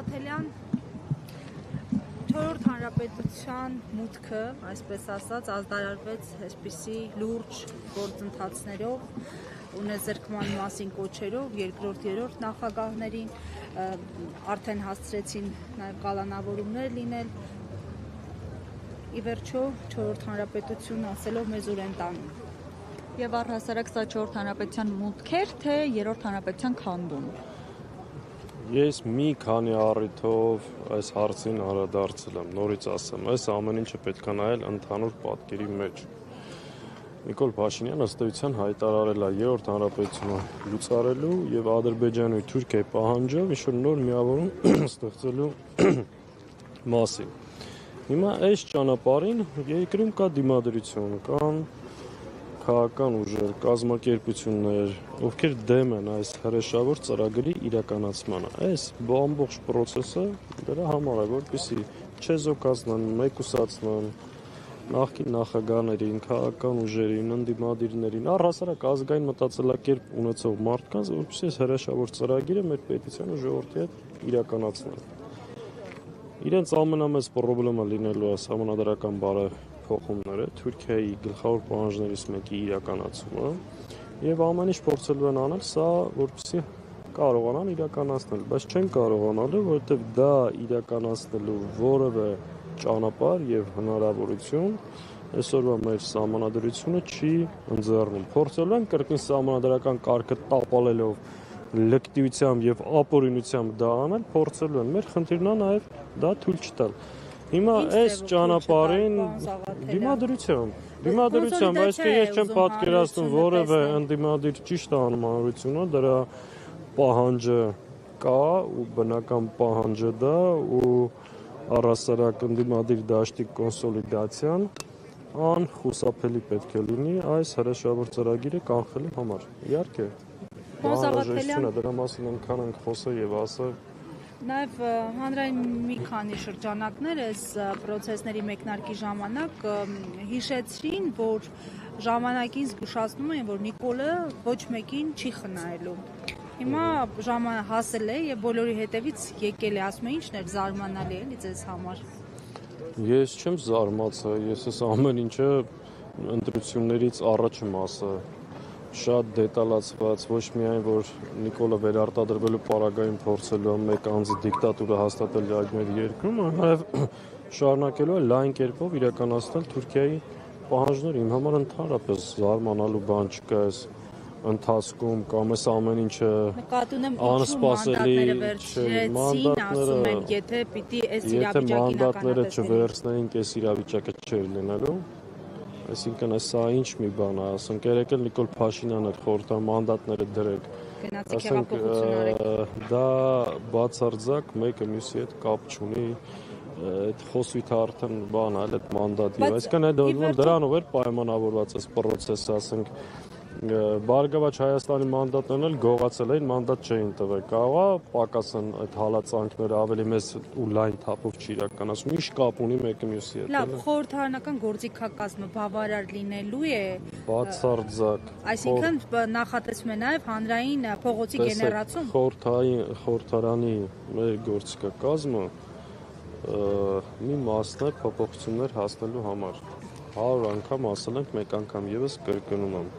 Սաղաթելյան, Չորրորդ հանրապետության մուտքը, այսպես ասած, ազդարարվեց այսպիսի լուրջ գործընթացներով, ունեզրկման մասին կոչերով, երկրորդ, երրորդ նախագահներին, արդեն հասցրեցին նաև կալանավորումներ լինել, ի վերջո Չորրորդ հանրապետություն ասելով մեզ ուր են տանում։ Եվ առհասարակ սա Չորրորդ հանրապետության մուտք էր, թե երրորդ հանրապետության քանդում։ Ես մի քանի առիթով այս հարցին անդրադարձել եմ, նորից ասեմ, այս ամեն ինչը պետք է նայել ընդհանուր պատկերի մեջ։ Նիկոլ Փաշինյանը ըստ էության հայտարարել է երրորդ հանրապետությունը լուծարելու եւ Ադրբեջանի ու Թուրքիայի պահանջով ինչ-որ նոր միավորում ստեղծելու մասին։ Հիմա այս ճանապարհին երկրում կա դիմադրություն, կան քաղաքական ուժեր, կազմակերպություններ, ովքեր դեմ են այս հրեշավոր ծրագրի իրականացմանը։ Այս ամբողջ process-ը դրա համար է, որպեսզի չեզոքացնեն, մեկուսացնեն նախկին նախագահներին, քաղաքական ուժերին, ընդդիմադիրներին, առհասարակ ազգային մտածելակերպ ունեցող մարդկանց, որպեսզի այս հրեշավոր ծրագիրը մեր պետության ու ժողովրդի հետ իրականացնեն։ Իրենց ամենամեծ խնդիրը լինելու է համանդրական բարեփոխումները, Թուրքիայի գլխավոր պահանջներից մեկի իրականացումը, եւ ամեն ինչ փորձելու են անել սա, որպեսզի կարողանան իրականացնել, բայց չեն կարողանալու, որովհետեւ դա իրականացնելու որևէ ճանապարհ եւ հնարավորություն այսօրվա մեր սահմանադրությունը չի ընձեռնում։ Փորձելու են կրկին սահմանադրական կարգը տապալելով լկտիությամբ եւ ապօրինությամբ դա անել, փորձելու են։ Մեր խնդիրն է նաեւ դա թույլ չտալ։ Հիմա այս ճանապարհին դիմադրությամբ, այսինքն ես չեմ պատկերացնում որևէ ընդդիմադիր ճիշտ անհանրությունը դրա պահանջը կա ու բնական պահանջը դա ու առհասարակ ընդդիմադիր դաշտի կոնսոլիդացիան անխուսափելի պետք է լինի այս հրեշավոր ծրագիրը կանխելու համար։ Իհարկե, դրա մասին այնքան ենք խոսել եւ ասել։ Նաև հանրային մի քանի շրջանակներ այս process-ների մեկնարկի ժամանակ հիշեցրին, որ ժամանակին զգուշացնում են, որ Նիկոլը ոչ մեկին չի խնայելու։ Հիմա հասել է եւ բոլորի հետևից եկել է, ասում են ինչն էր զարմանալի էլի ձեզ համար։ Ես չեմ զարմացել, ես այս ամեն ինչը ընտրություններից առաջ եմ ասել։ Շատ դետալացված, ոչ միայն որ Նիկոլը վերարտադրվելու պարագային փորձելու է մեկ անձի դիկտատուրը հաստատել մեր երկրում, այլ շարունակելու է լայն կերպով իրականացնել Թուրքիայի պահանջները։ Իմ համար ընդհանրապես զարմանալու բան չկա այս ընթացքում կամ այս ամեն ինչը անսպասելի մանդատները չվերցնեին, կես իրավիճակը չէր լինելու։ Այսինքն սա ինչ մի բան է, ասենք երեք էլ Նիկոլ Փաշինյանը խորհրդամանդատները դրեք, ասենք դա բացարձակ մեկը մյուսի հետ կապ չունի, այդ խոսույթը արդեն բան է, այդ մանդատի, այսինքն դրանով էր պայմանավորված այս process-ը, ասենք Բարգավաճ Հայաստանի մանդատներն էլ գողացել էին, մանդատ չէին տվել, կարող է պակասեն այդ հալածանքները ավելի մեծ ու լայն թափով չիրականացում, ինչ կապ ունի մեկը մյուսի հետ։ Լավ, խորհրդարանական գործիքակազմը բավարար լինելու է։ Բացարձակ։ Այսինքն նախատեսվում է նաև հանրային փողոցի գեներացում։ Խորհրդարանի մեր գործիքակազմը մի մասն է փոփոխություններ հասնելու համար։ 100 անգամ ասել ենք, մեկ անգամ եւս կրկնում եմ։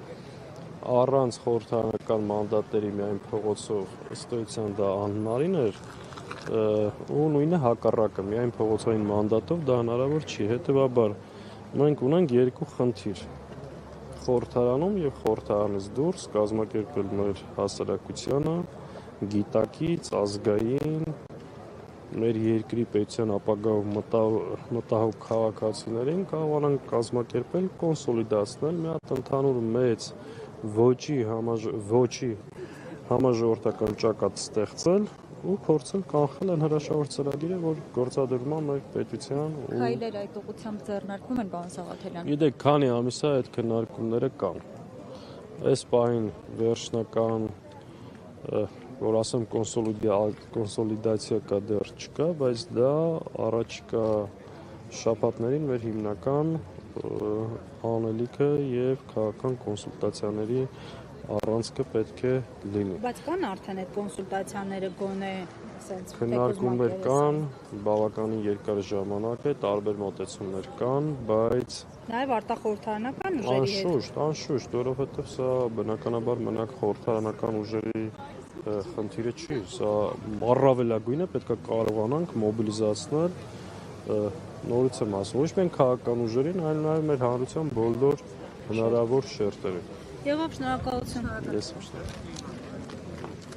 Առանց խորհրդարանական մանդատների միայն փողոցով ըստ էության դա անհնարին էր ու նույնը հակառակը միայն փողոցային մանդատով դա հնարավոր չի, հետեւաբար մենք ունենք երկու խնդիր խորհրդարանում եւ խորհրդարանից դուրս կազմակերպել մեր հասարակությանը գիտակից ազգային մեր երկրի պետության ապագայով մտահոգ քաղաքացիներին կարողանան կազմակերպել, կոնսոլիդացնել մի հատ ընդհանուր մեծ ոչի համաժողովրդական ճակատ ստեղծել ու փորձել կանխել այն հրաշավոր ծրագիրը, որ գործադրվում է մեր պետության ու Քայլեր այդ ուղղությամբ ձեռնարկվում են, պարոն Սաղաթելյան։ Գիտեք, քանի ամիս է այդ քննարկումները կան։ Այս պահին վերջնական որ ասեմ կոնսոլիդացիա կա դեռ չկա, բայց դա առաջիկա շաբաթներին մեր հիմնական անելիքը եւ քաղաքական կոնսուլտացիաների առանցքը պետք է լինի։ Բայց կան արդեն այդ կոնսուլտացիաները գոնե սենց Քննարկումներ կան, բավականին երկար ժամանակ է, տարբեր մոտեցումներ կան, բայց նաև արտախորհրդարանական ուժերի հետ։ անշուշտ, որովհետև սա բնականաբար մենակ խորհրդարանական ուժերի խնդիրը չի, սա առավելագույնը պետք է կարողանանք մոբիլիզացնել, նորից եմ ասում, ոչ միայն քաղաքական ուժերին, այլ նաև մեր հանրության բոլոր հնարավոր շերտերը։ Եղավ, շնորհակալություն։ Ես եմ շնորհակալ։